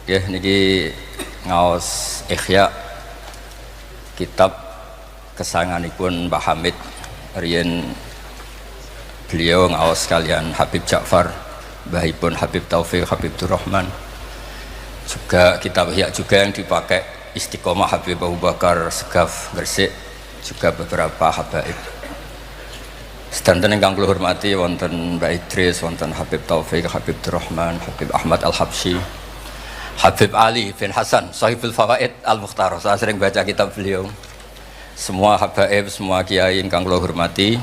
Ya, niki ngaos Ihya kitab kesayanganipun Mbah Hamid riyen beliau ngaos kalian Habib Ja'far, mbahipun Habib Taufik, Habib Durrahman. Juga kitab Ihya juga yang dipakai Istiqomah Habib Abu Bakar Segaf Gresik, juga beberapa habaib. Sedanten ingkang kula hormati wonten Mbak Idris, wonten Habib Taufik, Habib Durrahman, Habib Ahmad Al-Habsyi, Habib Ali bin Hasan, Sahibul Fawaid Al-Mukhtar. Saya sering baca kitab beliau. Semua habaib, semua kiai ingkang kula hormati.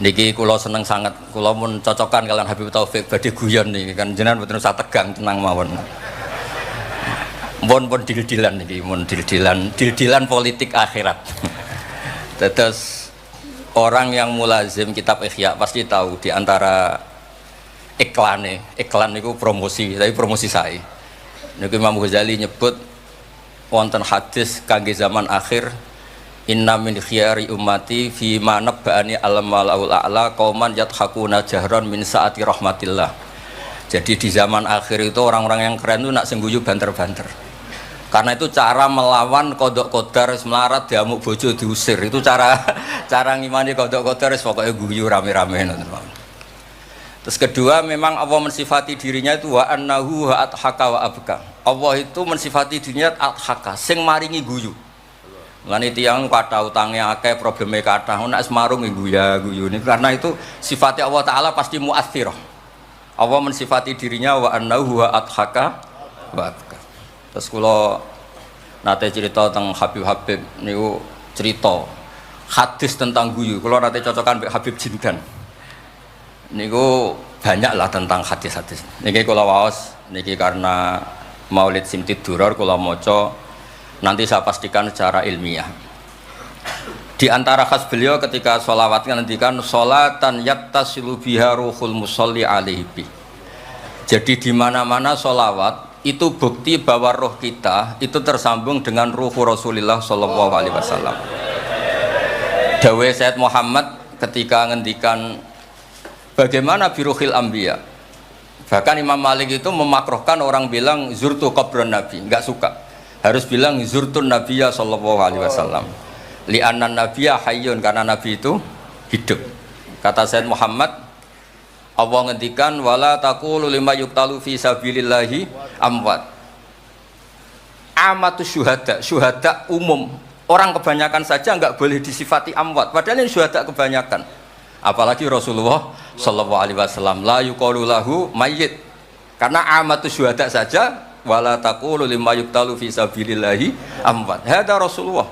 Niki kula seneng sangat, kula mun cocokan kalian Habib Taufik badhe guyon niki kan jenengan mboten usah tegang, tenang mawon. Pun dil-dilan niki, mun dil-dilan politik akhirat. Terus orang yang mulazim kitab Ihya pasti tahu di antara iklan niku promosi, tapi promosi saya. Niku Imam Ghazali nyebut wonten hadis kangge zaman akhir, inna min khiyari ummati fi ma nabba'ani al-malaul a'la qauman yadhakuna jahran min saati rahmatillah. Jadi di zaman akhir itu orang-orang yang keren itu nak sengguyu banter-banter. Karena itu cara melawan kodok kodar melarat diamuk bojo diusir. Itu cara ngimani kodok kodar pokoknya guyu rame-rame. Terus kedua, memang Allah mensifati dirinya itu wa annahu wa athaka wa abka. Allah itu mensifati dirinya athaka, sing maringi guyu. Lan tiyang kathah utange akeh, probleme kathah, nek semarung guyu ini karena itu sifatnya Allah taala pasti muathirah. Allah mensifati dirinya wa annahu wa athaka wa abka. Terus kula nate cerita tentang Habib niku cerita hadis tentang guyu. Kula nate cocokan mbek Habib Jindan. Niku banyak lah tentang hadis-hadis. Niki kula waos niki karena Maulid Simtid Duror kula maca, nanti saya pastikan secara ilmiah. Di antara khas beliau ketika sholawat ngendikan sholatan yattasilu biha ruhul musolli alaihi. Jadi di mana-mana sholawat itu bukti bahwa roh kita itu tersambung dengan ruh Rasulullah sallallahu alaihi wasallam. Dawe Sayyid Muhammad ketika ngendikan bagaimana biruhil anbiya. Bahkan Imam Malik itu memakruhkan orang bilang zurtu qabran nabi, enggak suka. Harus bilang zurtun nabiyya sallallahu alaihi wasallam. Li'anna nabiyya hayyun, karena nabi itu hidup. Kata Sayyid Muhammad, Allah ngendikan wala taqulu lima yuqtalu fi sabilillahi amwat. Amatus syuhada umum. Orang kebanyakan saja enggak boleh disifati amwat, padahal ini syuhada kebanyakan. Apalagi Rasulullah sallallahu alaihi wasallam la yuqalu lahu mayyit, karena amatus syuhada saja wala taqulu lima yuqtalu fi sabilillahi amwat. Hada Rasulullah.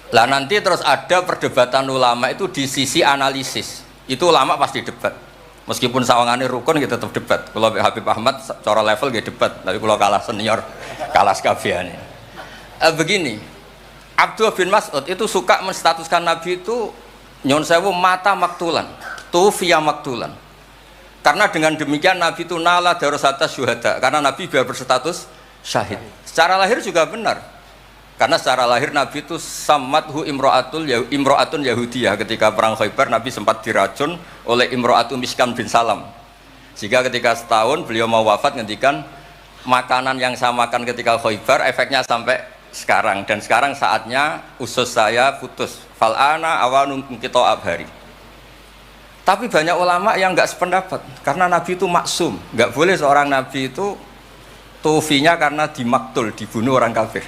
Lah nanti terus ada perdebatan ulama itu di sisi analisis. Itu ulama pasti debat. Meskipun sawangane rukun kita tetap debat. Kalau Habib Ahmad cara level dia debat, tapi kalau kalah senior, kalah sekabiane. Begini, Abdullah bin Mas'ud itu suka menstatuskan Nabi itu nyon sewu mata maktulan, tufiya maktulan. Karena dengan demikian Nabi itu nala darasata syuhada, karena Nabi biar berstatus syahid. Secara lahir juga benar. Karena secara lahir Nabi itu samathu imro'atun Yahudiyah. Ketika perang Khaybar Nabi sempat diracun oleh Imro'atun Miskam bin Salam. Sehingga ketika setahun beliau mau wafat ngendikan makanan yang saya makan ketika Khaybar efeknya sampai sekarang, dan sekarang saatnya usus saya putus. Fal'ana awanun kita abhari. Tapi banyak ulama yang enggak sependapat karena Nabi itu maksum, enggak boleh seorang Nabi itu tufinya karena dimaktul, dibunuh orang kafir.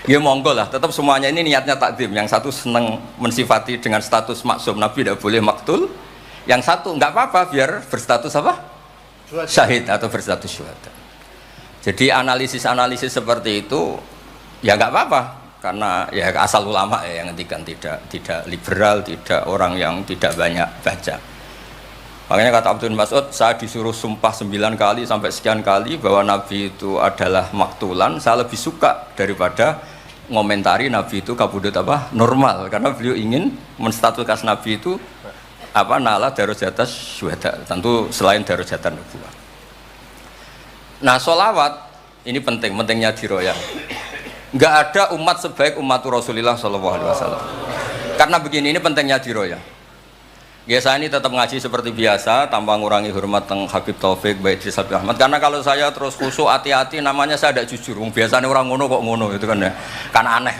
Ya monggo lah, tetap semuanya ini niatnya takdim. Yang satu senang mensifati dengan status maksum, Nabi tidak boleh maktul. Yang satu enggak apa-apa biar berstatus apa? Syahid atau berstatus syuhada. Jadi analisis seperti itu ya enggak apa-apa, karena ya asal ulama ya yang ngendikan, tidak liberal, tidak orang yang tidak banyak baca. Makanya kata Abdul Mas'ud, saya disuruh sumpah 9 kali sampai sekian kali bahwa Nabi itu adalah maktulan, saya lebih suka daripada ngomentari Nabi itu kabudut apa normal, karena beliau ingin menstatuskan Nabi itu apa nala darujatas syuhada, tentu selain darujatan nubuwah. Nah sholawat ini pentingnya diroyah. Enggak ada umat sebaik umat Rasulullah sallallahu alaihi wasallam. Karena begini, ini pentingnya diroyah. Biasa ini tetap ngaji seperti biasa tanpa ngurangi hormat teng Habib Taufik, Baik Idris Habib Ahmad. Karena kalau saya terus khusyuk hati-hati namanya saya tidak jujur. Biasanya orang ngono kok ngono itu kan ya. Kan aneh.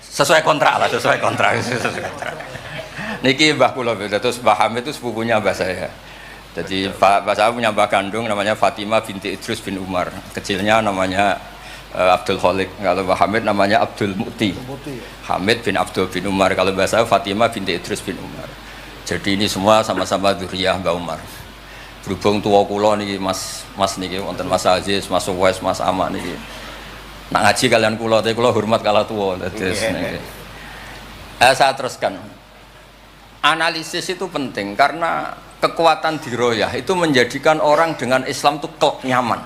Sesuai kontrak lah, sesuai kontrak. Niki Mbah kula terus Mbah Hamid itu sepupunya Mbah saya. Jadi Mbah saya punya Mbah kandung namanya Fatimah binti Idris bin Umar. Kecilnya namanya Abdul Khalik. Kalau Mbah Hamid namanya Abdul Mu'ti. Hamid bin Abdul bin Umar. Kalau Mbah saya Fatimah binti Idris bin Umar. Jadi ini semua sama-sama dzurriyyah Mbah Umar. Berhubung tua kula niki Mas niki wonten Mas Aziz, Mas Uwais, Mas Amak niki. Nak ngaji kalian kula, tapi kula hormat kala tua. Terus niki. Saya teruskan. Analisis itu penting karena kekuatan diroyah itu menjadikan orang dengan Islam itu klop nyaman.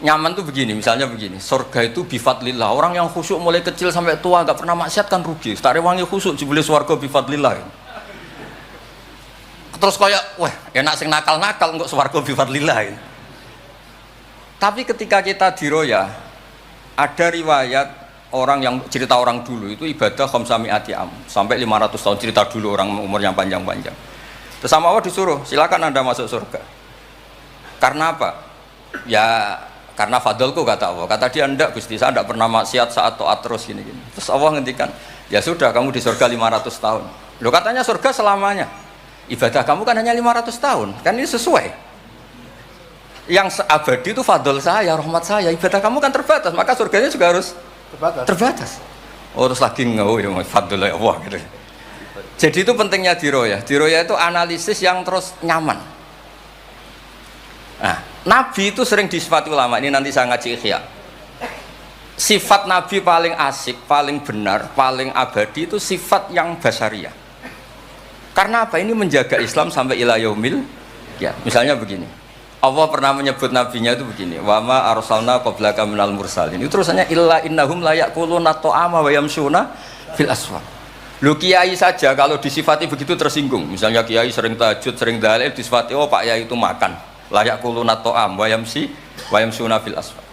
Nyaman tuh begini, misalnya begini, surga itu bifadlillah. Orang yang khusyuk mulai kecil sampai tua nggak pernah maksiat kan rugi. Tak rewangi khusyuk jebule swarga bifadlillah. Terus kayak, wah enak sing nakal-nakal kok swarga bifadlillah. Tapi ketika kita diroyah, ada riwayat orang yang cerita orang dulu itu ibadah khamsami'ati am sampai 500 tahun, cerita dulu orang umurnya panjang-panjang. Terus sama Allah disuruh, silakan Anda masuk surga. Karena apa? Ya karena fadlku kata Allah. Kata dia, enggak Gusti, saya enggak pernah maksiat saat taat terus gini. Terus Allah ngendikan, ya sudah kamu di surga 500 tahun. Loh katanya surga selamanya. Ibadah kamu kan hanya 500 tahun, kan ini sesuai. Yang abadi itu fadl saya, rahmat saya. Ibadah kamu kan terbatas, maka surganya juga harus terbatas. Oh terus lagi ngau ya fadl ya Allah gitu. Jadi itu pentingnya diroyah. Diroyah itu analisis yang terus nyaman. Nah, Nabi itu sering disifati ulama. Ini nanti saya ngaji Ihya. Sifat Nabi paling asik, paling benar, paling abadi itu sifat yang basyariah. Karena apa? Ini menjaga Islam sampai ila yaumil ya. Misalnya begini. Allah pernah menyebut nabinya itu begini. Wa ma arsalna qablaka minal mursalin. Itu terusannya illa innahum la yaquluna ta'ama wa yamshuna fil aswaq. Lu kiai saja kalau disifati begitu tersinggung. Misalnya kiai sering tahajud, sering dalil disifati oh Pak Yai itu makan. La yaquluna ta'am wa yamshuna fil aswaq.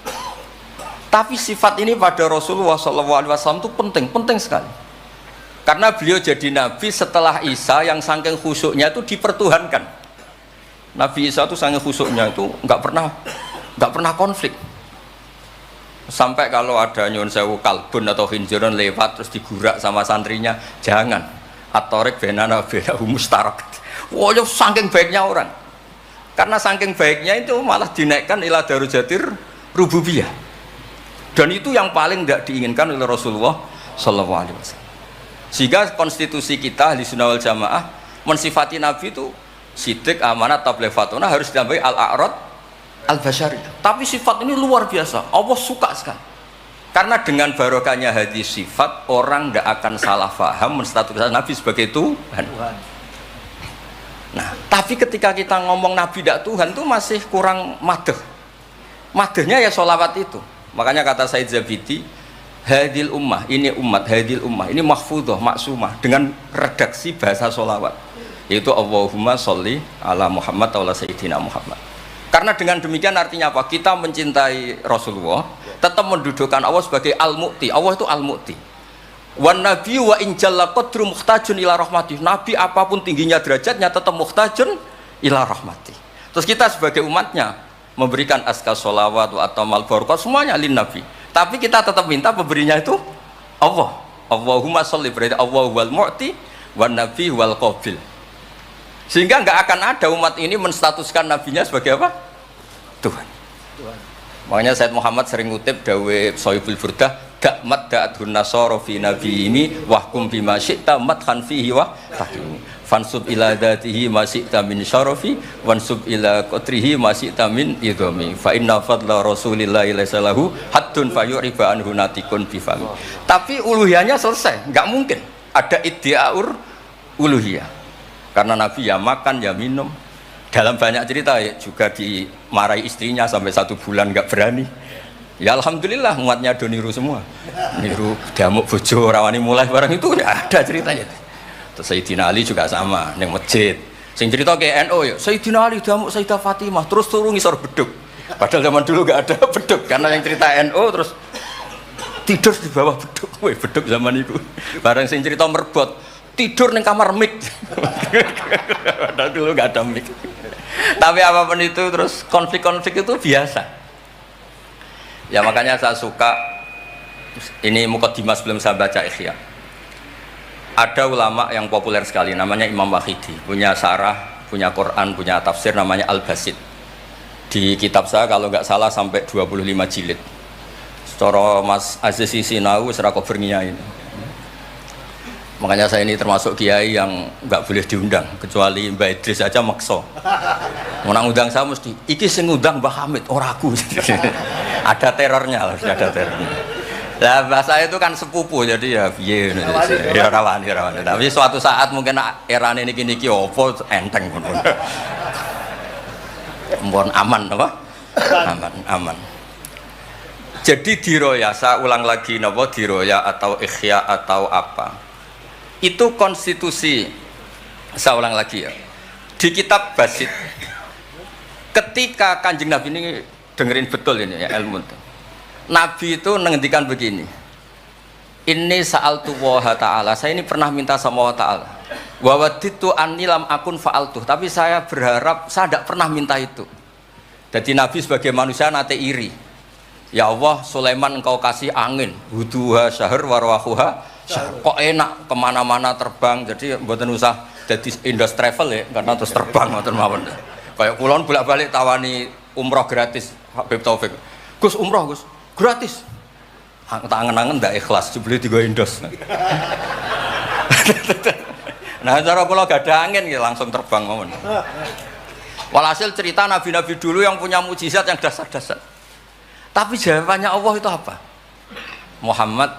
Tapi sifat ini pada Rasulullah SAW itu penting sekali. Karena beliau jadi nabi setelah Isa yang saking khusyuknya itu dipertuhankan. Nabi Isa itu saking khusyuknya itu nggak pernah konflik. Sampai kalau ada nyun sewu kalbun atau hinjiron lewat terus digurak sama santrinya, jangan. At-tariq bainana bainahu mustarak. Wah, saking baiknya orang. Karena saking baiknya itu malah dinaikkan ila darujatir rububiyah. Dan itu yang paling tidak diinginkan oleh Rasulullah sallallahu alaihi wasallam. Sehingga konstitusi kita Ahli Sunnah wal Jamaah mensifati Nabi itu sidik, amanat, tabligh, fatona harus ditambahi al-a'rad al-basyari. Tapi sifat ini luar biasa. Allah suka sekali. Karena dengan barokahnya hadis sifat orang tidak akan salah faham menstatuskan Nabi sebagai Tuhan. Nah, tapi ketika kita ngomong Nabi tidak Tuhan itu masih kurang madh. Madhnya ya sholawat itu. Makanya kata Said Zabidi, hadil ummah, ini umat, hadil ummah, ini mahfudhah, maksumah dengan redaksi bahasa sholawat, yaitu Allahumma sholli ala Muhammad wa ala Sayyidina Muhammad. Karena dengan demikian artinya apa? Kita mencintai Rasulullah, tetap mendudukkan Allah sebagai al-mu'ti. Allah itu al-mu'ti. Wan nabi wa in jalla qadru muhtajun ila rahmati. Nabi apapun tingginya derajatnya tetap muhtajun ila rahmati. Terus kita sebagai umatnya memberikan azkar sholawat atau mal barakah semuanya lin nabi. Tapi kita tetap minta pemberinya itu Allah. Allahumma sholli, berarti Allah wal mu'ti wan nabi wal qabil. Sehingga nggak akan ada umat ini menstatuskan nabinya sebagai apa? Tuhan. Makanya Said Muhammad sering ngutip dawe Sohibul Burdah, dakmat da'adhun nasara fi nabi ini wahkum bima syi'ta madhan fihi wa tahkimi. Fansub ila dhatihi ma syi'ta min syarafi wansub ila qatrihi ma syi'ta min idhami. Fa inna fadla rasulillahi laysa lahu haddun fayuriba anhu natikun bifami. Tapi uluhiyahnya selesai, nggak mungkin ada iddiaur uluhiyah. Karena Nabi ya makan ya minum. Dalam banyak cerita ya, juga dimarahi istrinya sampai 1 bulan nggak berani. Ya alhamdulillah umatnya do niru semua. Niru damuk bojo rawani mulai barang itu ya ada ceritanya. Terus Sayyidina Ali juga sama neng masjid. Sing cerita ke NU ya, Sayyidina Ali damuk Sayyidah Fatimah terus turun ngisor beduk. Padahal zaman dulu nggak ada beduk karena yang cerita NU terus tidur di bawah beduk. Wih beduk zaman itu. Barang sing cerita merbot tidur di kamar mic. Padahal dulu nggak ada mic. Tapi apapun itu terus konflik-konflik itu biasa. Ya makanya saya suka ini mukadimah sebelum saya baca Ihya. Ada ulama yang populer sekali namanya Imam Wahidi, punya sarah, punya Quran, punya tafsir namanya Al-Basit. Di kitab saya kalau nggak salah sampai 25 jilid. Secara Mas Aziz Sinau serako berniain. Makanya saya ini termasuk kiai yang nggak boleh diundang kecuali Mbak Idris aja makso. Mau undang saya mesti iki sing ngundang Mbah Hamid ora aku. Ada terornya lah, ada terornya. Lah bahasa itu kan sepupu jadi ya piye ya rawan. Tapi suatu saat mungkin erane niki opo enteng pun. Mohon aman apa? Aman. Jadi diroya, saya ulang lagi napa diroya atau ikhya atau apa? Itu konstitusi, saya ulang lagi ya, di kitab Basit ketika Kanjeng Nabi ini dengerin betul ini ya ilmu itu. Nabi itu menghentikan begini, ini sa'altu wa ta'ala, saya ini pernah minta sama wa ta'ala wa waditu anni lam akun fa'altuh, tapi saya berharap saya tidak pernah minta itu. Jadi Nabi sebagai manusia nate iri, ya Allah Sulaiman engkau kasih angin huduha syahr warwahuha, kok enak kemana-mana terbang, jadi mboten usah jadi Indos Travel ya, karena terus terbang ngoten mawon. Kayak kulon bolak-balik tawani umroh gratis Habib Taufik. Gus umroh Gus, gratis. Tangan-tangan ndak ikhlas, jebule digo Indos. Nah, cara kula gak ada angin ya langsung terbang mawon. Walhasil cerita nabi-nabi dulu yang punya mukjizat yang dasar-dasar. Tapi jawabannya Allah itu apa? Muhammad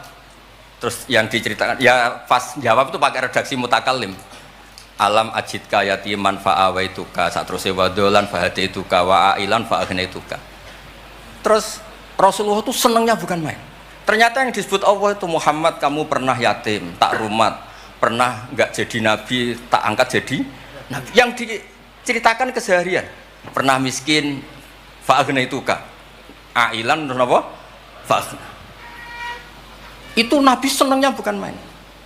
terus yang diceritakan ya pas jawab itu pakai redaksi mutakallim. Alam ajidka yatiman fa'awaituka satruse wadolan fahadaituka wa ailan fa'agnaituka. Terus Rasulullah itu senangnya bukan main. Ternyata yang disebut Allah itu Muhammad kamu pernah yatim, tak rumat, pernah enggak jadi nabi, tak angkat jadi nabi. Yang diceritakan keseharian. Pernah miskin fa'agnaituka. Ailan terus apa? Fa'agna. Itu Nabi senangnya bukan main.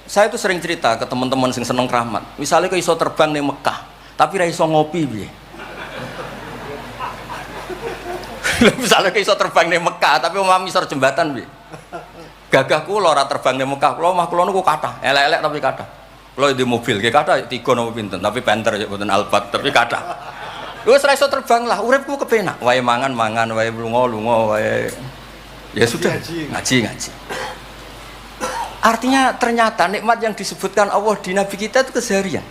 Saya itu sering cerita ke teman-teman yang seneng keramat. Misalnya ke iso terbang di Mekah, tapi ra iso ngopi piye. Misalnya ke iso terbang di Mekah, tapi omah misor jembatan piye. Gagah kula ora terbang di Mekah, kula omah kula niku kathah, elek-elek tapi kathah. Kula di mobil, nggih kathah 3 napa pinten, tapi penter ya mboten Alphard, tapi kathah. Wis ra iso terbang lah, uripku kepenak. Wae mangan, wae lunga, wae ya sudah ngaji. Artinya ternyata nikmat yang disebutkan Allah di Nabi kita itu keseharian.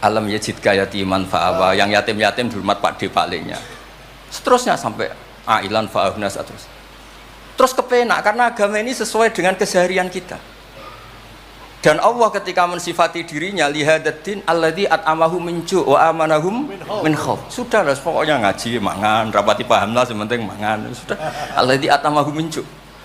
Alam yajidka yatiman fa'awa, yang yatim-yatim dihormat Pak D Pak Lenya. Seterusnya sampai ailan fa'ahna terus. Terus kepenak karena agama ini sesuai dengan keseharian kita. Dan Allah ketika mensifati dirinya lihadatin alladzi at'amahu min ju' wa amanahum min khauf. Sudah lah pokoknya ngaji mangan, rapati pahamlah sementing mangan. Sudah alladzi at'amahu min ju'.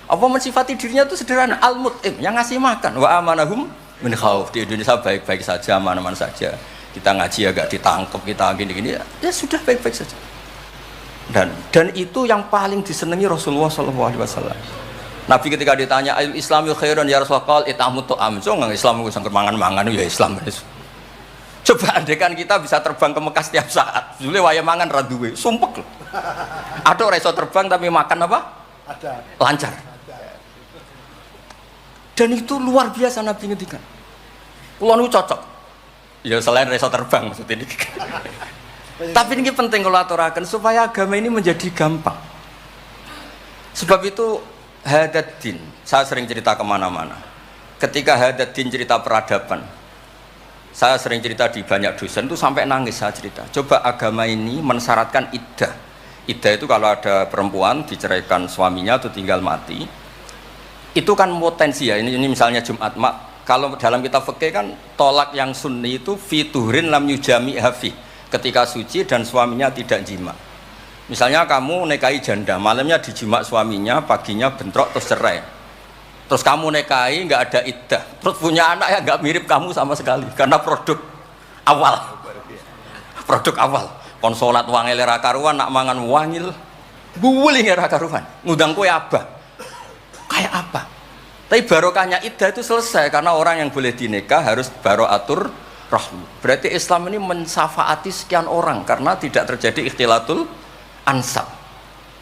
Apa mensifati dirinya itu sederhana, al-mut'im, yang ngasih makan, wa amanahum min khauf. Di Indonesia baik-baik saja, aman-aman saja. Kita ngaji agak ditangkap, kita gini-gini, ya sudah baik-baik saja. Dan itu yang paling disenangi Rasulullah SAW. Nabi ketika ditanya al Islami khairan ya Rasulullah itamu to'am, so nggak Islam itu sangker mangan-mangan ya Islam. Coba andekan kita bisa terbang ke Mekah setiap saat, jule waya mangan raduwe, sumpek loh. Ada orang iso terbang tapi makan apa? Ada. Lancar. Dan itu luar biasa Nabi ngendikan. Kulo niku cocok. Ya selain reso terbang maksud ini. Tapi ini penting kalau aturaken supaya agama ini menjadi gampang. Sebab itu hadaddin, saya sering cerita kemana-mana. Ketika hadaddin cerita peradaban, saya sering cerita di banyak dosen itu sampai nangis saya cerita. Coba agama ini mensyaratkan iddah. Iddah itu kalau ada perempuan diceraikan suaminya atau tinggal mati, itu kan potensi ya. Ini misalnya Jumat mak. Kalau dalam kitab fikih kan tolak yang sunni itu fiturin lam yujami hafi, ketika suci dan suaminya tidak jima. Misalnya kamu nikahi janda, malamnya dijima suaminya, paginya bentrok terus cerai. Terus kamu nikahi nggak ada iddah, terus punya anak yang nggak mirip kamu sama sekali, karena produk awal. Produk awal. Konsolat wangil era karuan, nak mangan wangil, buwuling era karuan. Ngundang kue abah. Kayak apa? Tapi barokahnya iddah itu selesai karena orang yang boleh dinikah harus baroatur rahmi. Berarti Islam ini mensafaati sekian orang karena tidak terjadi ikhtilatul ansab.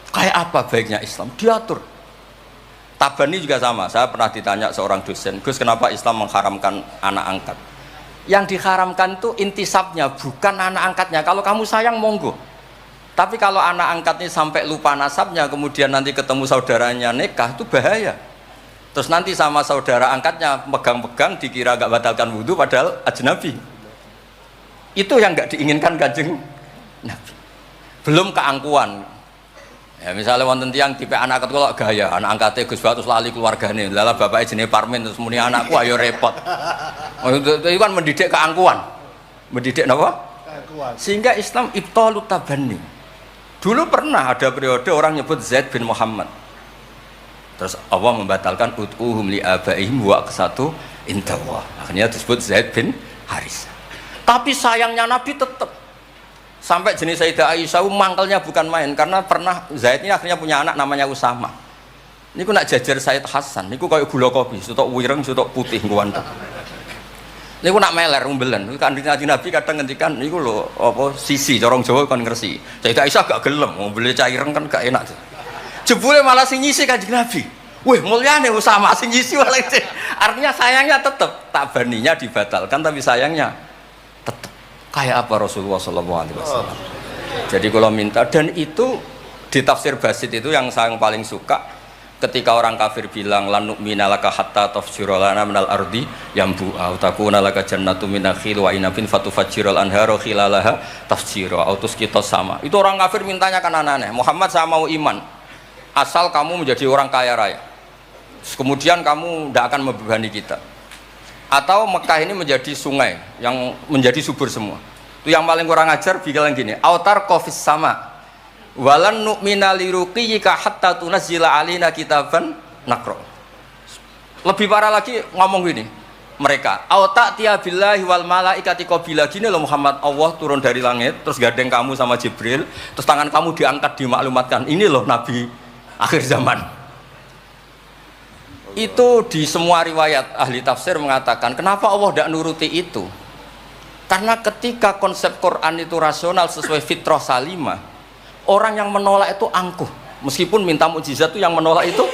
Kayak apa baiknya Islam? Diatur. Tabani juga sama. Saya pernah ditanya seorang dosen, Gus, kenapa Islam mengharamkan anak angkat? Yang diharamkan itu intisabnya, bukan anak angkatnya. Kalau kamu sayang, monggo. Tapi kalau anak angkatnya sampai lupa nasabnya, kemudian nanti ketemu saudaranya nikah, itu bahaya. Terus nanti sama saudara angkatnya pegang-pegang, dikira gak batalkan wudhu, padahal ajnabi. Itu yang gak diinginkan Kanjeng Nabi. Belum keangkuhan. Ya misalnya wonten tiyang tipe anak angkat kok gaya, anak angkatnya Gus Batus lali keluargane. Lala bapaknya jenenge Parmin terus muni anakku ayo repot. Itu kan mendidik keangkuhan. Mendidik napa? Keangkuhan. Sehingga Islam ibtalut tabanni. Dulu pernah ada periode orang nyebut Zaid bin Muhammad. Terus Allah membatalkan ud'uhum li abaihim wa aqsatu indallah. Akhirnya disebut Zaid bin Haris. Tapi sayangnya Nabi tetap sampai jenis Sayyidah Aisyah mangkelnya bukan main karena pernah Zaid ini akhirnya punya anak namanya Usama. Niku nak jajar Sayyid Hasan, niku kayak gula kopi, sutok wireng, sutok putih kuwanten. Niku nak meler umbelen. Kanjeng Nabi kadang ngendikan niku lho apa sisi corong Jawa kon ngersi. Sayyidah Aisyah gak gelem, umbele caireng kan gak enak. Jebule malah sing nyisi Kanjeng Nabi. Wih, mulyane Usama sing nyisi malah. Artinya sayangnya tetap, tabaninya dibatalkan tapi sayangnya tetap. Kayak apa Rasulullah SAW. Jadi kalau minta, dan itu di tafsir Basit itu yang saya paling suka ketika orang kafir bilang lan nu'mina laka hatta tafjura lana minal ardi yambu'a takuna laka jannatu min nakhil wa inabin fatufajjiral anharu khilalaha tafjira autus kita sama. Itu orang kafir mintanya kan aneh-aneh. Muhammad saya mau iman asal kamu menjadi orang kaya raya. Kemudian kamu tidak akan membebani kita. Atau Mekah ini menjadi sungai yang menjadi subur semua. Itu yang paling kurang ajar bilang gini, autar kofis sama walan nu'mina liruqiyika hatta tunazzila alina kitaban nakro. Lebih parah lagi ngomong gini mereka, auta tiya billahi wal malaikati qabila. Gini loh Muhammad, Allah turun dari langit terus gandeng kamu sama Jibril, terus tangan kamu diangkat dimaklumatkan, ini loh Nabi akhir zaman. Itu di semua riwayat ahli tafsir mengatakan kenapa Allah tidak nuruti itu, karena ketika konsep Quran itu rasional sesuai fitrah salimah, orang yang menolak itu angkuh, meskipun minta mukjizat itu yang menolak itu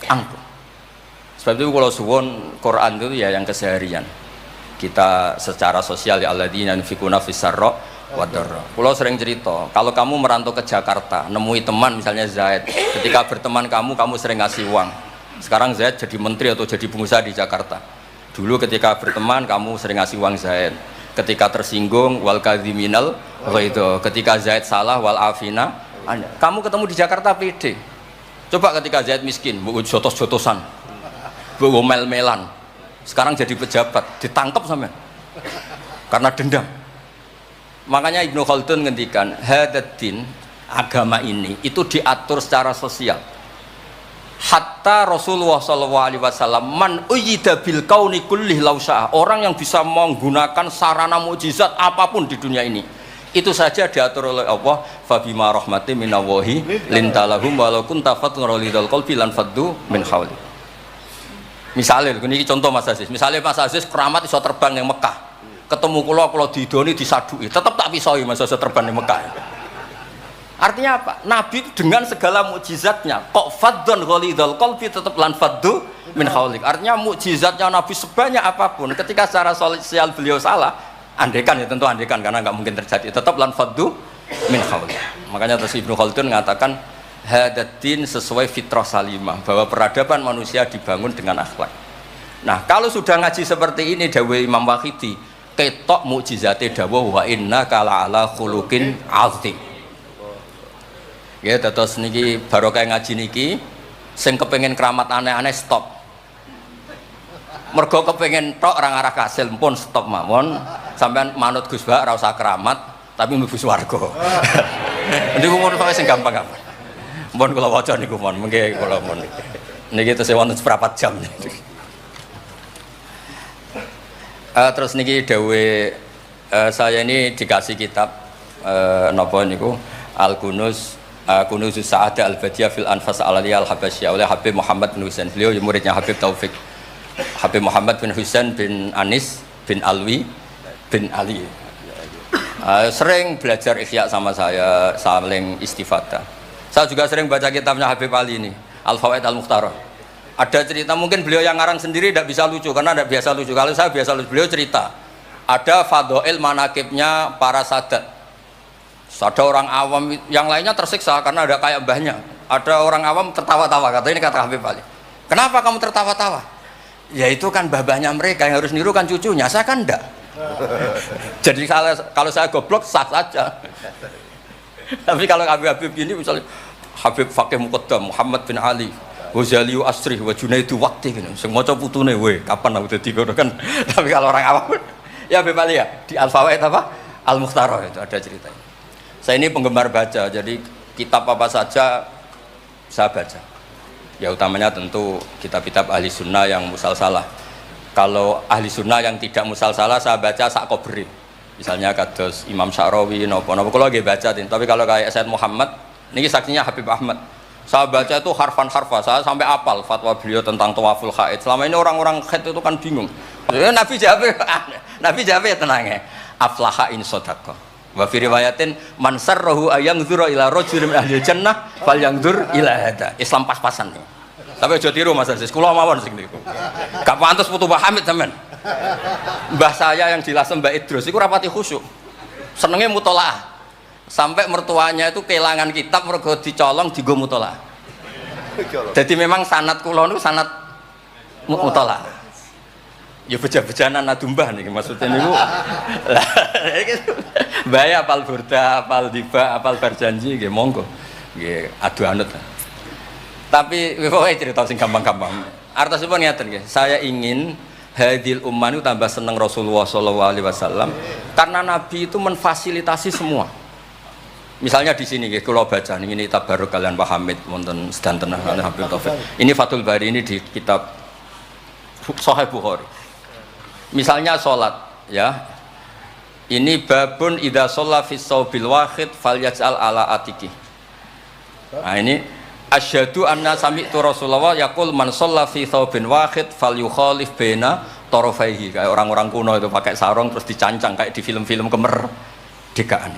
angkuh. Sebab itu kalau suwon Quran itu ya yang keseharian kita secara sosial, ya alladzina yunfikuna fis-sarra wadharra. Kalau sering cerita kalau kamu merantau ke Jakarta nemui teman misalnya Zaid, ketika berteman kamu sering ngasih uang. Sekarang Zaid jadi menteri atau jadi pengusaha di Jakarta. Dulu ketika berteman kamu sering ngasih uang Zaid. Ketika tersinggung wal kadhiminal ghaidha. Ketika Zaid salah wal afina. Kamu ketemu di Jakarta pede. Coba ketika Zaid miskin, mbok jotos-jotosan. Mbok mel-melan. Sekarang jadi pejabat, ditangkap sampean. Karena dendam. Makanya Ibnu Khaldun ngendikan, hadatin agama ini itu diatur secara sosial. Hatta Rasulullah SAW man uyyida bil kauni kullih lausa'ah, orang yang bisa menggunakan sarana mukjizat apapun di dunia ini itu saja diatur oleh Allah. Fabima rahmatin minallahi lintalahum walau kunta fatun ghalidhal qalbi lan faddu min hawli. Misalnya ini contoh Mas Aziz, misalnya Mas Aziz keramat iso terbang yang Mekah, ketemu kula didoni disadui, tetap tak pisoi Mas Aziz terbang di Mekah. Artinya apa? Nabi dengan segala mukjizatnya kok faddun ghalidhal qalbi tetap lan faddu min haulik. Artinya mukjizatnya Nabi sebanyak apapun ketika secara sosial beliau salah, andekan ya tentu andekan karena nggak mungkin terjadi, tetap lan faddu min haulik. Makanya terus Ibnu Khaldun mengatakan hadatin sesuai fitrah salimah, bahwa peradaban manusia dibangun dengan akhlak. Nah, kalau sudah ngaji seperti ini dawuh Imam Wahidi, ketok mukjizate dawuh wa innaka la'ala khuluqin 'azim. Ya, terus niki barokah ngaji niki sing kepengen keramat aneh-aneh stop. Mergo kepengen tok orang arah kasil pun stop mawon. Sampean manut Gus Ba ora usah keramat tapi mlebu swarga. Niku mun kok sing gampang-gampang. Mun kula waca niku mon, mengke kula mon. Niki tesih wonten seprapat jam. Terus niki dawuh saya ini dikasih kitab napa niku Al-Kunuz Kunuzus Sa'adah Al-Badiyah fil Anfas Al-Aliyah Al-Habasyah oleh Habib Muhammad bin Husain. Beliau muridnya Habib Taufik. Habib Muhammad bin Husain bin Anis bin Alwi bin Ali. Sering belajar Ihya sama saya, saling istifadah. Saya juga sering baca kitabnya Habib Ali ini, Al-Fawaid Al-Mukhtarah. Ada cerita, mungkin beliau yang ngarang sendiri tidak bisa lucu karena tidak biasa lucu. Kalau saya biasa lucu. Beliau cerita ada fadhail manakibnya para sadat. Ada orang awam yang lainnya tersiksa karena ada kayak mbahnya. Ada orang awam tertawa-tawa, kata ini kata Habib Ali. Kenapa kamu tertawa-tawa? Ya itu kan mbah-mbahnya mereka yang harus niru kan cucunya, saya kan enggak. Jadi kalau saya goblok sah saja. Tapi kalau Habib gini misalnya Habib Faqih Muqaddam Muhammad bin Ali Ghazali Asri wa Junaidu Waqti gini. Sing maca putune we kapan aku dadi ngono kan. Tapi kalau orang awam ya Habib Ali ya di Al-Fawaid apa? Al-Mukhtarah itu ada ceritanya. Saya ini penggemar baca, jadi kitab apa saja saya baca. Ya utamanya tentu kitab-kitab ahli sunnah yang musalsalah. Kalau ahli sunnah yang tidak musalsalah saya baca sak kobri. Misalnya kados Imam Sya'rawi, nopo-nopo kalau lagi baca. Tapi kalau kayak Said Muhammad, ini saksinya Habib Ahmad. Saya baca itu harfan-harfa, saya sampai apal fatwa beliau tentang tawaful haid. Selama ini orang-orang haid itu kan bingung. Nabi jawab ya tenang ya. Aflaha in sodaqah. Wa fi riwayatin man sarrahu ayangzura ila rajulin min ahli jannah falyangzur ila hada. Islam pas-pasan nih. Tapi aja tiru Mas Aziz, kula mawon sing niku. Gak pantes putu Pak Hamid sampean. Mbah saya yang dilasem Mbak Idrus iku rapati khusyuk. Senenge mutolaah. Sampai mertuanya itu kehilangan kitab mergo dicolong dienggo mutolaah. Jadi memang sanad kula niku sanad mutolaah. Ya beja-bejanan adumbah nih maksudnya niku. Bahaya apal burda, apal diba, apal berjanji nggih monggo. Nggih adu anut. Tapi pokoke cerita sing gampang-gampang. Artosipun ngeten nggih, saya ingin hadil ummah itu tambah seneng Rasulullah sallallahu alaihi wasallam karena Nabi itu menfasilitasi semua. Misalnya di sini nggih kula baca ini tabarruk kalian Pak Hamid wonten sedanten Habib Taufik. Ini Fathul Bari ini di kitab Sahih Bukhari. Misalnya sholat ya, ini babun idza shalla fi shaubil wahid falyaj'al ala atiki. Nah ini asyhadu anna sami'tu Rasulullah yaqul man shalla fi shaubin wahid falyukhalif baina tarafaihi. Kayak orang-orang kuno itu pakai sarung terus dicancang kayak di film-film kemerdekaan.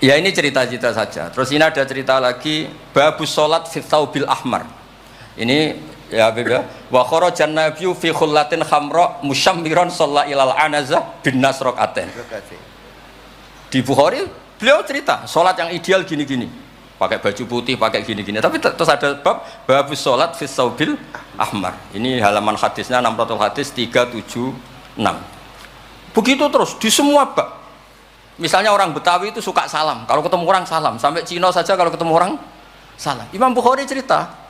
Ya ini cerita-cerita saja. Terus ini ada cerita lagi babus sholat fi shaubil ahmar. Ini ya beda wa kharajan nabiyyu fi khullatin khamra musyammiran shalla ilal anazah bin nasraqatin. Di Bukhari beliau cerita salat yang ideal gini-gini. Pakai baju putih, pakai gini-gini. Tapi terus ada babus salat fi saubil ahmar. Ini halaman hadisnya 600 hadis 376. Begitu terus di semua bab. Misalnya orang Betawi itu suka salam. Kalau ketemu orang salam, sampai Cina saja kalau ketemu orang salam. Imam Bukhari cerita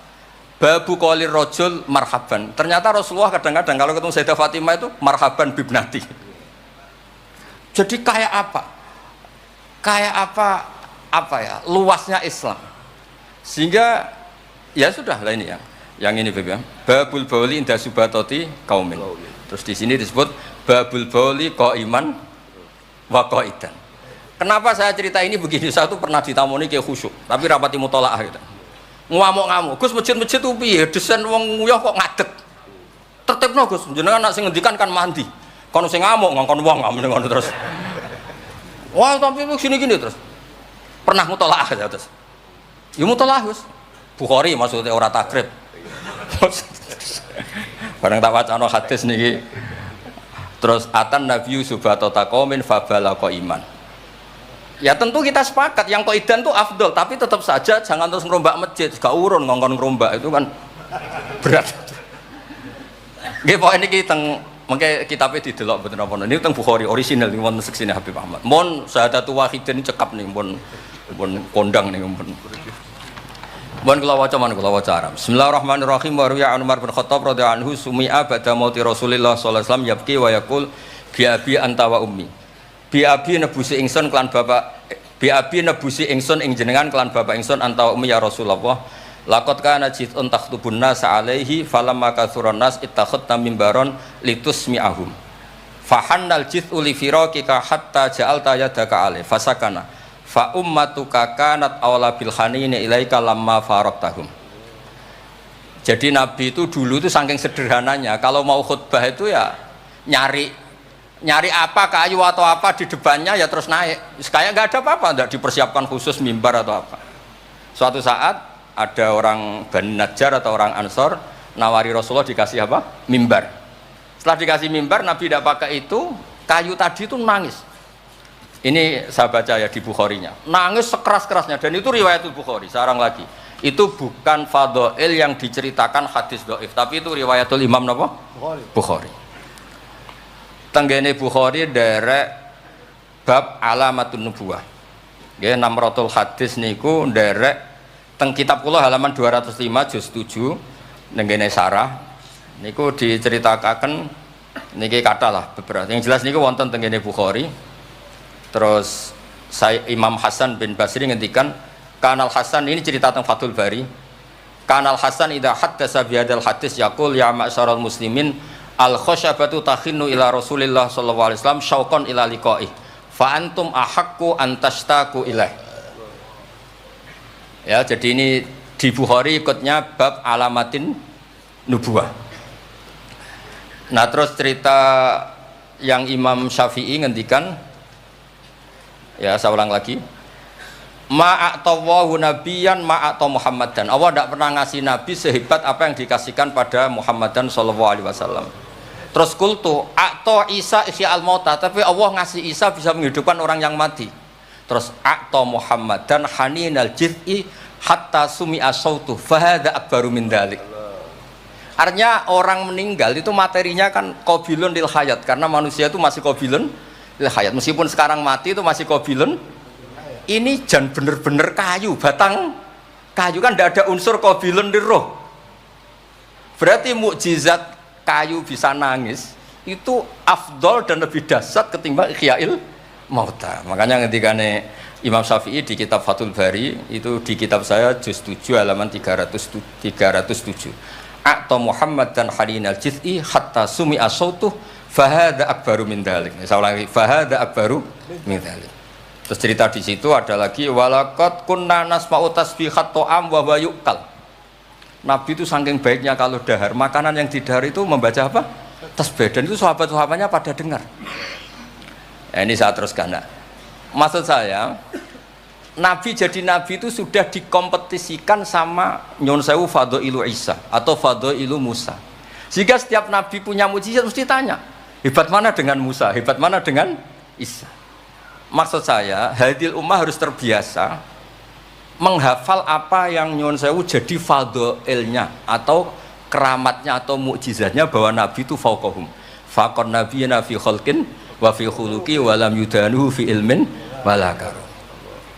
babu qolir rajul marhaban. Ternyata Rasulullah kadang-kadang kalau ketemu Sayyidah Fatimah itu marhaban bibnati. Jadi kayak apa? Kayak apa ya? Luasnya Islam. Sehingga ya sudah lah ini ya. Yang ini Beb ya. Babul bauli inda subatoti kaumin. Terus di sini disebut babul bauli qaiman wa qaidan. Kenapa saya cerita ini begini? Saya tuh pernah ditamoni kayak khusyuk, tapi rapati mutolaah gitu. Ngamuk-ngamuk, Gus masjid-masjid itu piye? Desain wong nguyah kok ngadeg. Tertibno Gus, jenengan nak sing ngendikan kan mandi. Kono sing ngamuk ngongkon wong ngene ngono terus. Wah, tapi gini-gini terus. Pernah mutolaah ya terus. Ya mutolaah Gus. Bukhari maksudnya ora takrib. Bareng tak wacana hadis niki. Terus atan nabiyyu subhata taqaumin fabalaqa iman. Ya tentu kita sepakat yang qaidan itu afdol, tapi tetap saja jangan terus ngerombak masjid, gak urun ngongkon ngerombak itu kan berat. Nggih pokoke niki teng mengke kitabe didelok mboten napa niku teng Bukhari orisinal niku wonten seksine Habib Ahmad. Mun syahadatu wahidin cekap nih mun kondang niku mun. Mun kula waca man kula waca Arab. Bismillahirrahmanirrahim wa ruya Umar bin Khattab radhiyallahu anhu sumi'a ba'da mauti Rasulillah sallallahu alaihi wasallam yabki wa yaqul bi abi anta wa ummi. Biabi nebusi ingsun kelan bapak biabi nebusi ingsun ing jenengan kelan bapak ingsun anta ummi ya Rasulullah laqad kana jitun takhtubun nas alaihi falamma kathuran nas ittakhadta mimbaron litusmi'ahum fahannal jithu li firaqika hatta ja'alta yadaka alaihi fasakana fa ummatuka kanat awla bil hanini ilaika lamma faraktahum. Jadi Nabi itu dulu itu saking sederhananya, kalau mau khutbah itu ya nyari apa, kayu atau apa di depannya ya terus naik. Kayak nggak ada apa-apa, nggak dipersiapkan khusus mimbar atau apa. Suatu saat ada orang Bani Najjar atau orang Ansor nawari Rasulullah dikasih apa? Mimbar. Setelah dikasih mimbar, Nabi tidak pakai itu, kayu tadi itu nangis. Ini saya baca ya di Bukharinya. Nangis sekeras-kerasnya, dan itu riwayat Bukhari. Sekarang lagi, itu bukan fadhail yang diceritakan hadis dhaif, tapi itu riwayatul Imam napa? Bukhari. Tenggene Bukhari derek bab alamatun nubuwah. Nggih, namratul hadis niku derek teng kitab kula halaman 205 juz 7 nenggene sarah niku diceritakan niki kata lah beberapa. Yang jelas niku wonten tenggene Bukhari. Terus saya Imam Hasan bin Basri ngendikan Kanal Hasan, ini cerita tentang Fathul Bari. Kanal Hasan idza haddasa bi hadzal hadis yaqul ya ma'syaral muslimin al khasyabatu takhinnu ila Rasulillah sallallahu alaihi wasallam syauqan ila liqaih fa antum ahaqqu an tashtaqu ilaih. Ya, jadi ini di Bukhari ikutnya bab alamatin nubuwah. Nah, terus cerita yang Imam Syafi'i ngendikan, ya saya ulang lagi, ma'atawahu nabiyan ma'ataw Muhammadan. Allah tidak pernah ngasih nabi sehebat apa yang dikasihkan pada Muhammadan sallallahu alaihi wasallam. Terus kultu a'ta Isa ihya al-mauta, tapi Allah ngasih Isa bisa menghidupkan orang yang mati. Terus a'ta Muhammadan haninal jiz'i hatta sumi'a sautu fahada akbaru min dzalik. Artinya orang meninggal itu materinya kan qabilun lil hayat, karena manusia itu masih qabilun lil hayat. Meskipun sekarang mati itu masih qabilun. Ini jan bener-bener kayu, batang kayu, kan tidak ada unsur qabilun lil roh. Berarti mukjizat kayu bisa nangis itu afdol dan lebih dahsyat ketimbang ihya'il mauta. Makanya ketika Imam Syafi'i di kitab Fathul Bari, itu di kitab saya juz 7 halaman 307. A'ta Muhammad dan halinal jiz'i hatta sumi'a sautuh fahada akbaru min dzalik. Saya ulangi, fahada akbaru min dzalik. Terus cerita di situ ada lagi walaqad kunna nasma'u tasbihat ta'am wa wa yuqal. Nabi itu saking baiknya kalau dahar, makanan yang didahar itu membaca apa? Tasbih, dan itu sahabat-sahabatnya pada dengar. Ya, ini saya teruskan. Nah, maksud saya, Nabi jadi Nabi itu sudah dikompetisikan sama Nyon Sewu Fadailu Isa atau Fadailu Musa. Sehingga setiap Nabi punya mujizat mesti tanya, hebat mana dengan Musa, hebat mana dengan Isa. Maksud saya, hadil ummah harus terbiasa menghafal apa yang Nyon Sewu jadi fadailnya atau keramatnya atau mukjizatnya, bahwa Nabi itu fauqahum. Faqon nabiyina fi khalqin wa fi khuluqi wa lam yudanuhu fi ilmin wala karam.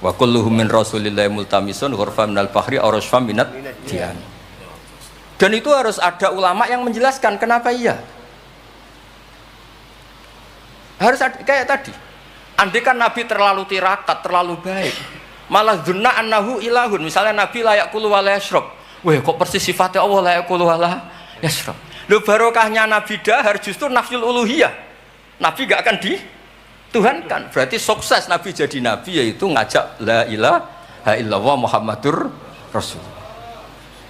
Wa kulluhum min rasulillahi multamisun ghurfa minal bahri aw rashfa minat dian. Dan itu harus ada ulama yang menjelaskan kenapa iya. Harus ada, kayak tadi. Andai kan Nabi terlalu tirakat, terlalu baik, malah dzunna annahu ilahun. Misalnya Nabi layak kulu wa la yashrab. Wah, kok persis sifatnya Allah layak kulu wa la yashrab. Lho, barokahnya Nabi dahar justru nafyul uluhiyah. Nabi gak akan dituhankan. Berarti sukses Nabi jadi Nabi yaitu ngajak la ilaha illallah Muhammadur Rasul.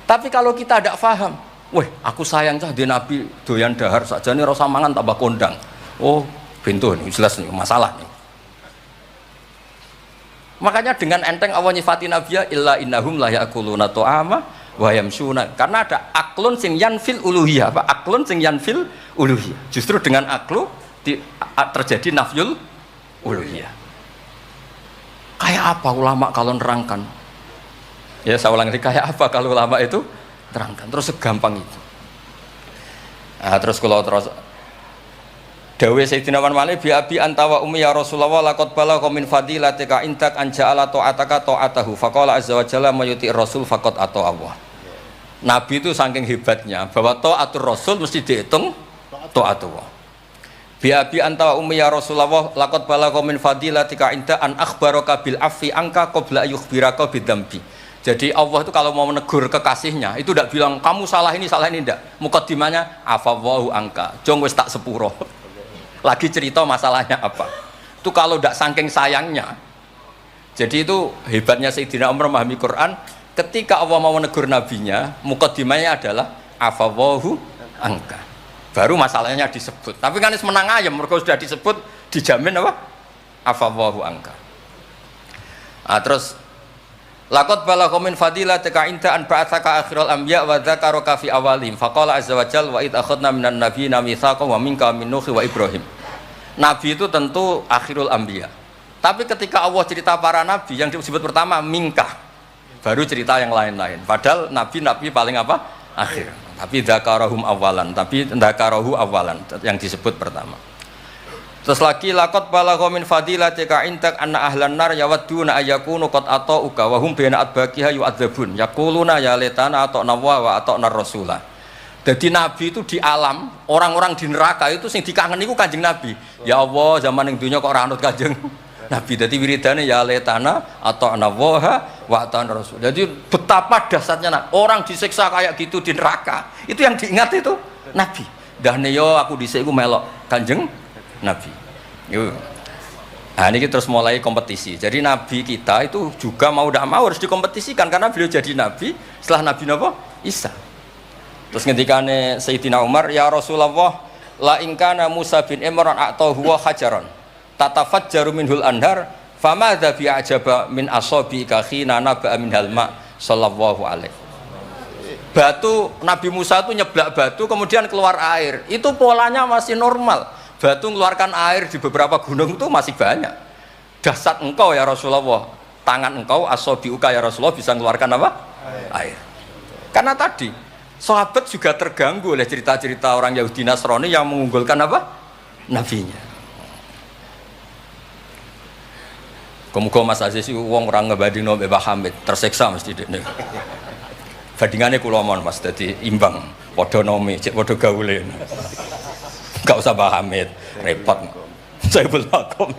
Tapi kalau kita tidak paham, weh aku sayang cah di Nabi doyan dahar saja nih rasa mangan tambah kondang. Oh bentuk ini jelas nih masalah nih. Makanya dengan enteng Allah nyifati Nabi ya illa innahum la ya'kuluna ta'ama wa yamshuna, karena ada aklun sing yanfil uluhiyah. Apa aklun sing yanfil uluhiyah? Justru dengan aklu terjadi nafyul uluhiyah. Kayak apa ulama kalau nerangkan? Ya saya ulang lagi, kayak apa kalau ulama itu terangkan terus segampang itu. Nah, terus kalau terus dawe Sayyidina Malik bi abi antawa ummi ya Rasulullah laqad balagha min fadilatika intak anja'ala ta'ataka ta'atahu faqala azza wa jalla mayuti rasul faqad ata Allah. Nabi itu saking hebatnya bahwa ta'atur rasul mesti dihitung ta'atullah. Bi abi antawa ummi ya Rasulullah laqad balagha min fadilatika inta an akhbaraka bil afi angka qabla yukhbiraka bidzambi. Jadi Allah itu kalau mau menegur kekasihnya itu tidak bilang kamu salah ini tidak. Mukaddimahnya afawwahu angka. Jong wis tak sepuro. Lagi cerita masalahnya apa. Itu kalau tidak saking sayangnya Jadi itu hebatnya Sayyidina Umar memahami Quran. Ketika Allah mau menegur nabinya, mukaddimahnya adalah afawahu angka. Baru masalahnya disebut. Tapi kan menang ayam, mereka sudah disebut, dijamin apa? Afawahu angka. Nah, terus laqad balagha min fadilatika inta an ba'atsaka akhiral anbiya wa dzakaraka fi awalim. Faqala azza wa jalla wa id akhadna minan nabiyina mitsaqan wa minka min Nuh wa Ibrahim. Nabi itu tentu akhirul anbiya. Tapi ketika Allah cerita para nabi yang disebut pertama minka, baru cerita yang lain-lain. Padahal nabi-nabi paling apa? Akhir. Tapi dzakarahum awalan, tapi dzakarahu awalan yang disebut pertama. Terus lagi laqad balagha min fadilatika intak anna ahlan nar yawadduna ayyakunu qad ata'uka wa hum baina adbaqiha yu'adzabun yaquluna ya laitana ata'na wa ata'na rasula. Jadi nabi itu di alam, orang-orang di neraka itu sing dikangen iku Kanjeng Nabi. Ya Allah, zaman ning dunya kok ora anut Kanjeng Nabi. Dadi wiridane ya laitana ata'na wa ata'na rasul. Jadi betapa dahsyatnya orang disiksa kayak gitu di neraka. Itu yang diingat itu Nabi. Dahne yo aku dhisik iku melok Kanjeng Nabi. Yuk. Nah ini terus mulai kompetisi. Jadi Nabi kita itu juga mau tidak mau harus dikompetisikan karena beliau jadi Nabi setelah Nabi Isa. Terus ngendikane Sayyidina Umar, ya Rasulullah, la ingkana Musa bin Imran a'tahu huwa hajaran tatafajjaru minhul anhar famadza bi ajaba min asabika khina naba'a minhal ma sallallahu alaihi. Batu Nabi Musa itu nyeblak batu kemudian keluar air. Itu polanya masih normal. Batu mengeluarkan air di beberapa gunung itu masih banyak. Dahsyat engkau ya Rasulullah, tangan engkau asabiuka ya Rasulullah bisa mengeluarkan apa? Air. Karena tadi sahabat juga terganggu oleh cerita-cerita orang Yahudi Nasrani yang mengunggulkan apa? Nabinya. Muga-muga Mas Aziz itu wong orang ngebandingno Mbah Hamid, tersiksa mesti dekne. Bandingannya kula mon Mas, dadi imbang, padha nome, cek padha gaule. Enggak usah Mbah Hamid, repot. Saya belakang.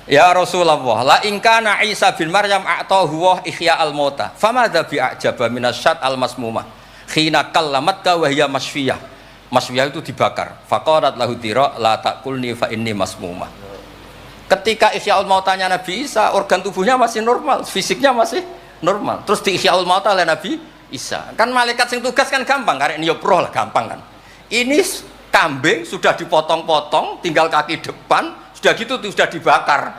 Ya Rasulullah, la in kana Isa bin Maryam a'tahu wa ihya al-mauta. Famadza bi a'jaba minasyat al-masmumah. Khina kallamatka wa hiya masfiyah. Masfiyah itu dibakar. Faqarat lahu tira la taqulni fa inni masmumah. Ketika ihyaul mautanya Nabi Isa, organ tubuhnya masih normal, fisiknya masih normal. Terus di ihyaul mauta oleh Nabi Isa. Kan malaikat sing tugas kan gampang, karek nyopro lah gampang kan. Ini kambing sudah dipotong-potong, tinggal kaki depan, sudah gitu sudah dibakar,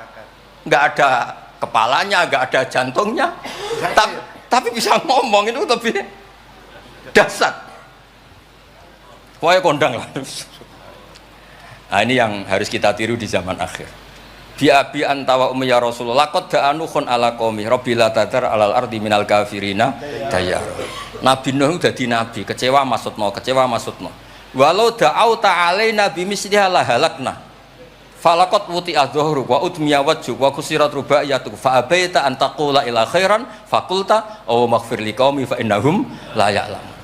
nggak ada kepalanya, nggak ada jantungnya, tapi bisa ngomong, itu lebih dahsyat. Pokoknya kondang lah. Nah ini yang harus kita tiru di zaman akhir. Biabi antawa ummi ya Rasulullah qad da'anukhun ala qaumi rabbila tadar alal ardi minal kafirina dayar. Nabi Nuh dadi nabi, kecewa maksudno. Walau da'au ta'alaina bimisliha la halakna. Falaqat wuti adzuhru wa udmiya wajhu wa kusirat rubaiyatu fa abaita an taqula ila khairan faqulta aw maghfir liqaumi fa innahum la ya'lamun.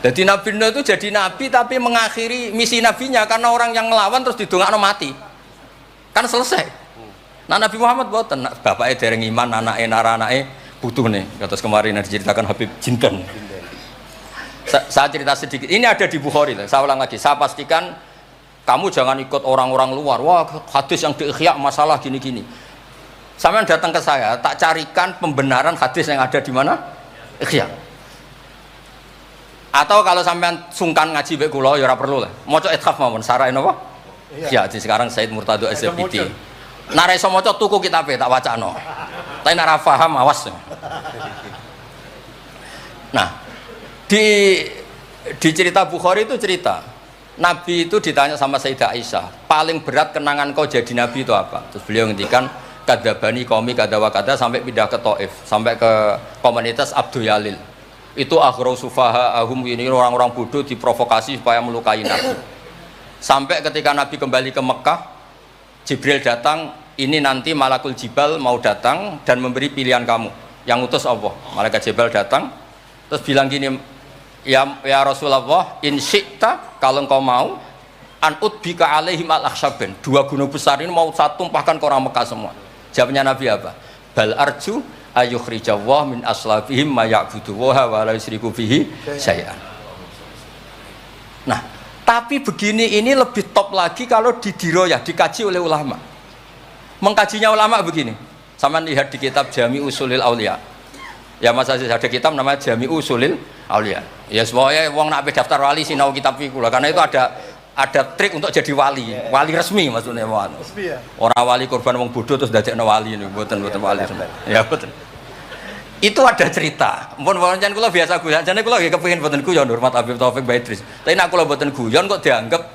Jadi Nabi Nuh itu jadi nabi tapi mengakhiri misi nabinya karena orang yang ngelawan terus didongakno mati. Kan selesai. Nah Nabi Muhammad boten, bapaknya dereng iman, anake naranake butuh nih. Kados kemarin yang diceritakan Habib Jinten. Saya cerita sedikit. Ini ada di Bukhari. Saya ulang lagi. Saya pastikan kamu jangan ikut orang-orang luar. Wah, hadis yang di-ihya masalah gini-gini. Sampean datang ke saya, tak carikan pembenaran hadis yang ada di mana? Ihya. Atau kalau sampean sungkan ngaji mbek kula ya ora perlu lah. Maca ithaf mawon, sarahe napa? Ya, sekarang Said Murtado SPT. Nara iso maca tuku kitabe tak wacano. Tapi nek ora paham awas. Nah, di cerita Bukhari itu cerita Nabi itu ditanya sama Sayyidah Aisyah, paling berat kenangan kau jadi Nabi itu apa? Terus beliau ngendikan kadzabani qaumi kadza kada sampai pindah ke Taif, sampai ke komunitas Abdul Yalil. Itu akhru sufaha ahum, ini orang-orang bodoh diprovokasi supaya melukai Nabi. Sampai ketika Nabi kembali ke Mekah, Jibril datang, ini nanti Malakul Jibal mau datang dan memberi pilihan kamu, yang utus Allah. Malaikat Jibal datang terus bilang gini, ya Rasulullah, in syi'ta, kalau engkau mau, an udbika alaihim al-akhsyaben, 2 gunung besar ini mau saya tumpahkan ke orang Mekah semua. Jawabnya Nabi apa? Bal arju ayyukhrijawah min aslabihim ma ya'buduwaha wa la yusriku bihi syai'an. Nah, tapi begini ini lebih top lagi kalau didiroyah, dikaji oleh ulama. Mengkajinya ulama begini. Sama lihat di kitab Jami Usulil Aulia. Ya masa ada kitab namanya Jami Usulil Aulia. Ya semuanya wong nak daftar wali sinau kitab iku lah, karena itu ada trik untuk jadi wali. Wali resmi maksudnya wali. Orang wali korban wong bodoh terus dadekno wali niku mboten wali. Ya mboten. Itu ada cerita. Mun pancen kula biasa guyon, jane kula nggih kepengin mboten guyon hormat Habib Taufik Baidris. Tapi nek kula mboten guyon kok dianggap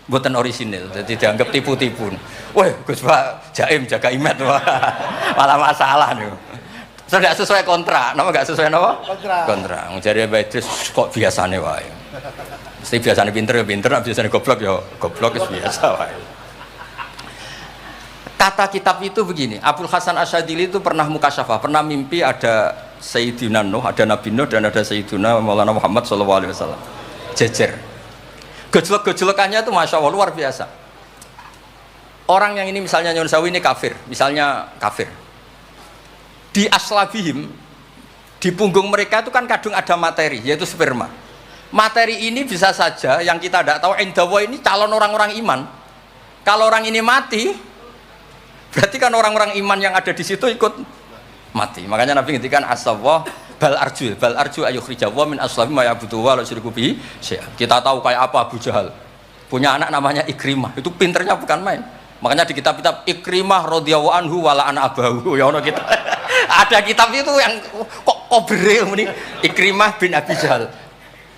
mboten orisinil, jadi dianggap tipu-tipu. Wah, Gus Pak jaim jaga imet malah masalah niku. Tidak sesuai kontrak, nama enggak sesuai nama? Kontrak. Jadi Baidris kok biasane wae. Mesti biasane pinter ya pinter, biasane goblok ya goblok wis biasa wae. Kata kitab itu begini, Abdul Hasan Asyadili itu pernah mukasyafah, pernah mimpi ada Sayyidina Nuh, ada Nabi Nuh dan ada Sayyidina Maulana Muhammad SAW jejer. Gejolak-gejolakannya itu Masya Allah luar biasa. Orang yang ini misalnya Nyon Sawi ini kafir, misalnya kafir. Di aslabihim, di punggung mereka itu kan kadung ada materi, yaitu sperma. Materi ini bisa saja yang kita tidak tahu, indawa ini calon orang-orang iman. Kalau orang ini mati, berarti kan orang-orang iman yang ada di situ ikut mati. Makanya Nabi ngendikan asawah bal arju ayukhrijawa min aslabi ma yabudu wa la syiriku bihi syai'an. Kita tahu kayak apa Abu Jahal. Punya anak namanya Ikrimah. Itu pinternya bukan main. Makanya di kitab-kitab Ikrimah radhiyallahu anhu wala ana abahu. Ya ono kita. Ada kitab itu yang kok kobre muni Ikrimah bin Abi Jahal.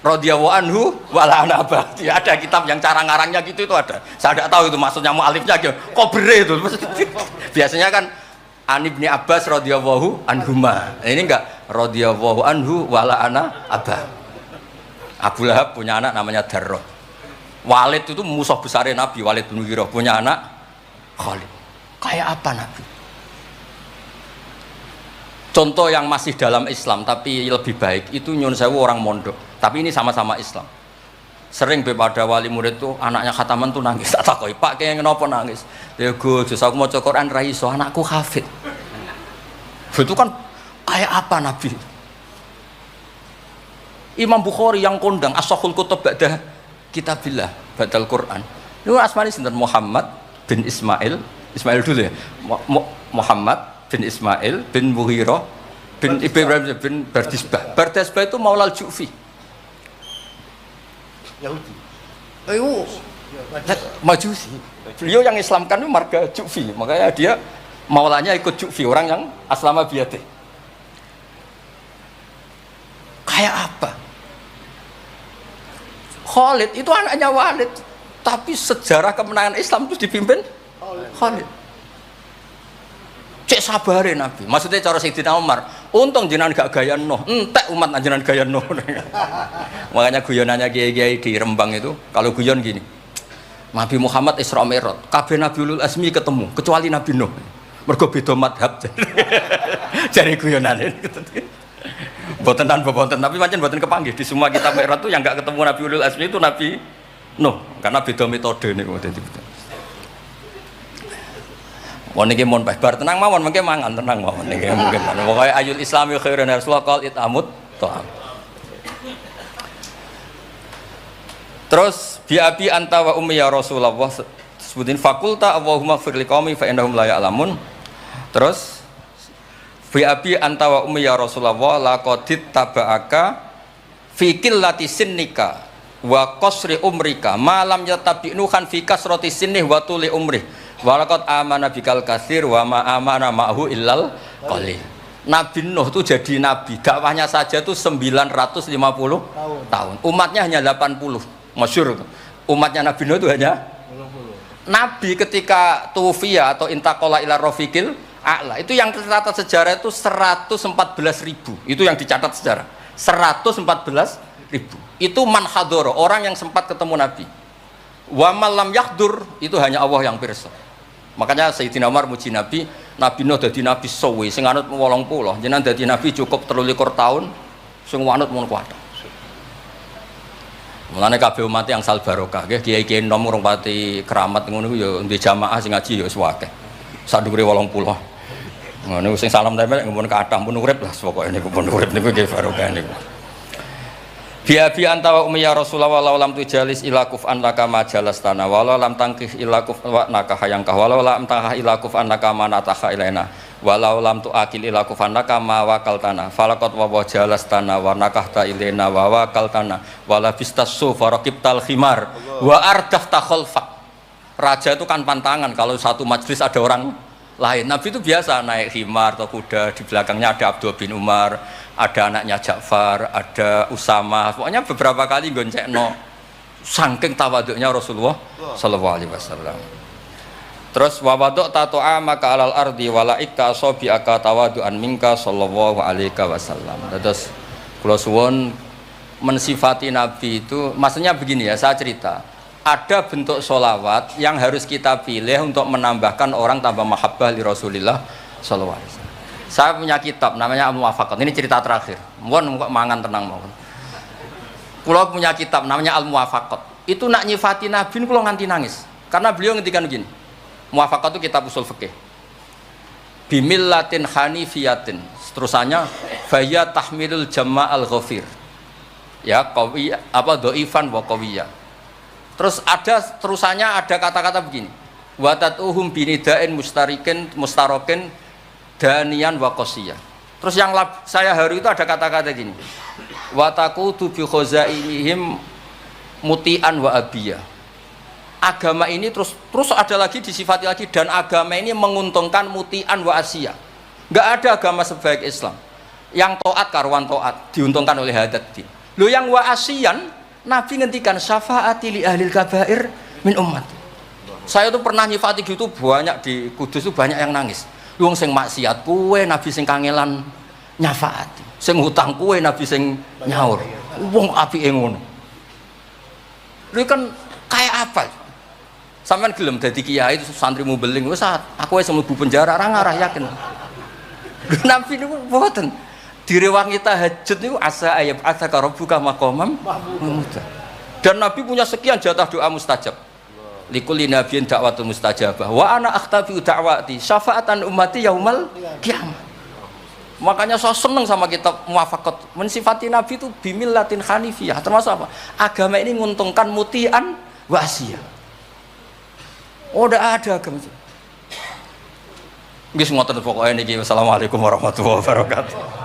Radhiyallahu anhu wala ana abahu. Ya, ada kitab yang cara ngarangnya gitu itu ada. Saya tidak tahu itu maksudnya mualifnya gitu. Kobre itu. Biasanya kan An Ibni Abbas radhiyallahu anhuma. Ini enggak radhiyallahu anhu wala ana abah. Abu Lahab punya anak namanya Darrah. Walid itu musuh besar Nabi, Walid bin Mughirah punya anak Khalid. Kayak apa Nabi? Contoh yang masih dalam Islam tapi lebih baik itu nyun sewu orang mondok. Tapi ini sama-sama Islam. Sering pada wali murid tuh anaknya khataman tuh nangis. Tak takoi, Pak kayak kenapa nangis? Ya Gus, aku mau Quran ra iso, anakku hafid. Itu kan kayak apa Nabi? Imam Bukhari yang kondang as-sahul kutub ba'da kitabillah, ba'dal Quran. Itu asmane sinten? Muhammad bin Ismail dulu ya. Muhammad bin Ismail bin Mughirah bin Ibrahim bin Bardisbah. Bardisbah itu Maulal Ju'fi. Yahudi. Ayo. Majusi. Beliau yang Islamkan itu marga Ju'fi. Makanya dia maulanya ikut Ju'fi, orang yang aslama biyadih. Kayak apa? Khalid itu anaknya Walid, tapi sejarah kemenangan Islam itu dipimpin Khalid. Cek sabarin Nabi. Maksudnya cara Sayyidina Umar, untung jenengan gak gaya Nuh, entek umat jenengan gaya Nuh. Makanya guyonannya kiai-kiai di Rembang itu, kalau guyon gini, Nabi Muhammad Isra Mi'raj, kabeh Nabi Ulul Azmi ketemu, kecuali Nabi Nuh. Mergo beda madhab. Jare guyonane. Boten tanpa boten, tapi pancen boten kepanggih di semua kitab Mi'raj itu yang enggak ketemu Nabi Ulul Azmi itu Nabi Nuh, karena beda metode niku dadi. Mon iki mon bar tenang mawon mengke mangan tenang mawon niki mungkin. Pokoke ayul islami khairun rasulullah qal itamut ta'am. Terus bi abi anta wa ummi ya Rasulullah sebutin fakulta Allahumma fir liqaumi fa innahum la ya'lamun. Terus bi abi anta wa ummi ya Rasulullah laqadit taba'aka fi qillati sinnika wa qasri umrika ma lam yatabi'nu khan fi kasrati sinnih wa tuli umri. Walaqad amana bikal katsir wa ma amana ma'hu illal qalil. Nabi Nuh itu jadi nabi, dakwahnya saja itu 950 tahun. Umatnya hanya 80. Masyhur. Umatnya Nabi Nuh itu hanya 80. Nabi ketika tufiya atau intaqala ila rafiqil a'la, itu yang tercatat sejarah itu 114.000. Itu yang dicatat sejarah. 114.000. Itu man hadara, orang yang sempat ketemu Nabi. Wa malam yahdur, itu hanya Allah yang pirsa. Makanya Sayyidina Umar muji Nabi, Nabi Nuh dadi nabi suwi sing anut 80, jenengan dadi nabi cukup 23 tahun sing anut mun kuat. Mulane kabeh umat yang sal barokah nggih kiai-kiai nom urung pati keramat ngono ya ndek jamaah sing ngaji ya wis akeh. Sak dhuwure 80. Ngono sing salam tempel ngempun kathah pun urip lah pokoke niku pun urip niku nggih barokah niku. Bi anta wa ummi ya Rasulullah walau lam tujalis ila kuf'an laka ma jalastana walau lam tangkih ila kuf'an naka hayangkah walau lam tangkah ila kuf'an naka ma nataha ilaina walau lam tuakil ila kuf'an naka ma wakaltana falaqad wa jalastana wa nakahta ilaina wa wakaltana wala bistasu faraqibtal khimar wa ardafta khalfak. Raja itu kan pantangan kalau satu majelis ada orang lain. Nabi itu biasa naik khimar atau kuda, di belakangnya ada Abdul bin Umar, ada anaknya Ja'far, ada Usama. Pokoknya beberapa kali goncekno saking tawaduknya Rasulullah sallallahu alaihi wasallam. Terus wa wadok tato'a maka alal ardi walaika asabiaka tawadu'an minka sallallahu alaihi wasallam. Terus kula suwun mensifati Nabi itu maksudnya begini ya, saya cerita. Ada bentuk sholawat yang harus kita pilih untuk menambahkan orang tambah mahabbah li Rasulillah sallallahu alaihi wasallam. Saya punya kitab namanya Al-Muwafaqat. Ini cerita terakhir. Mohon kok mangan tenang mawon. Kula punya kitab namanya Al-Muwafaqat. Itu nak nyifati Nabi kula nganti nangis. Karena beliau ngendikan begini. Muwafaqat itu kitab usul fikih. Bimillatin hanifiyatin. Terusannya faya tahmilul jama'al ghafir. Ya, qawiyah apa dhaifan wa qawiyah. Terus ada terusannya ada kata-kata begini. Watatuhum binidain mustarokin danian wa qasiyah. Terus yang saya haru itu ada kata-kata gini. Wataqutu bi khazaihim mutian wa abiyah. Agama ini terus ada lagi disifati lagi dan agama ini menguntungkan mutian wa asiyah. Enggak ada agama sebaik Islam. Yang taat karuan taat diuntungkan oleh hadat din. Lo yang wa asiyan Nabi ngendikan syafaati li ahlil kabair min umat. Saya tuh pernah nyifati gitu banyak di Kudus tuh banyak yang nangis. Wong sing maksiat kuwe Nabi sing kangelan nyafaati. Sing hutang kuwe Nabi sing nyaur. Wong apike ngono. Lha kan kayak apa? Sampeyan gelem dadi kiai santrimu beling wis aku wis mlebu penjara ora ngarah yakin. Nabi niku mboten. Direwangi tahajud itu asa ayat asaka rabbuka maqamam mahmuda. Dan Nabi punya sekian jatah doa mustajab. Likulli nabiyyin da'watun mustajabah wa ana akhtabi da'wati syafaatan ummati yaumal qiyamah. Makanya saya senang sama kitab Muwafaqat. Mensifati Nabi itu bimillatin hanifiyah. Termasuk apa? Agama ini menguntungkan mutian wa asiyah. Oh, enggak ada agama itu. Nggih ngoten pokoke niki. Wassalamualaikum warahmatullahi wabarakatuh.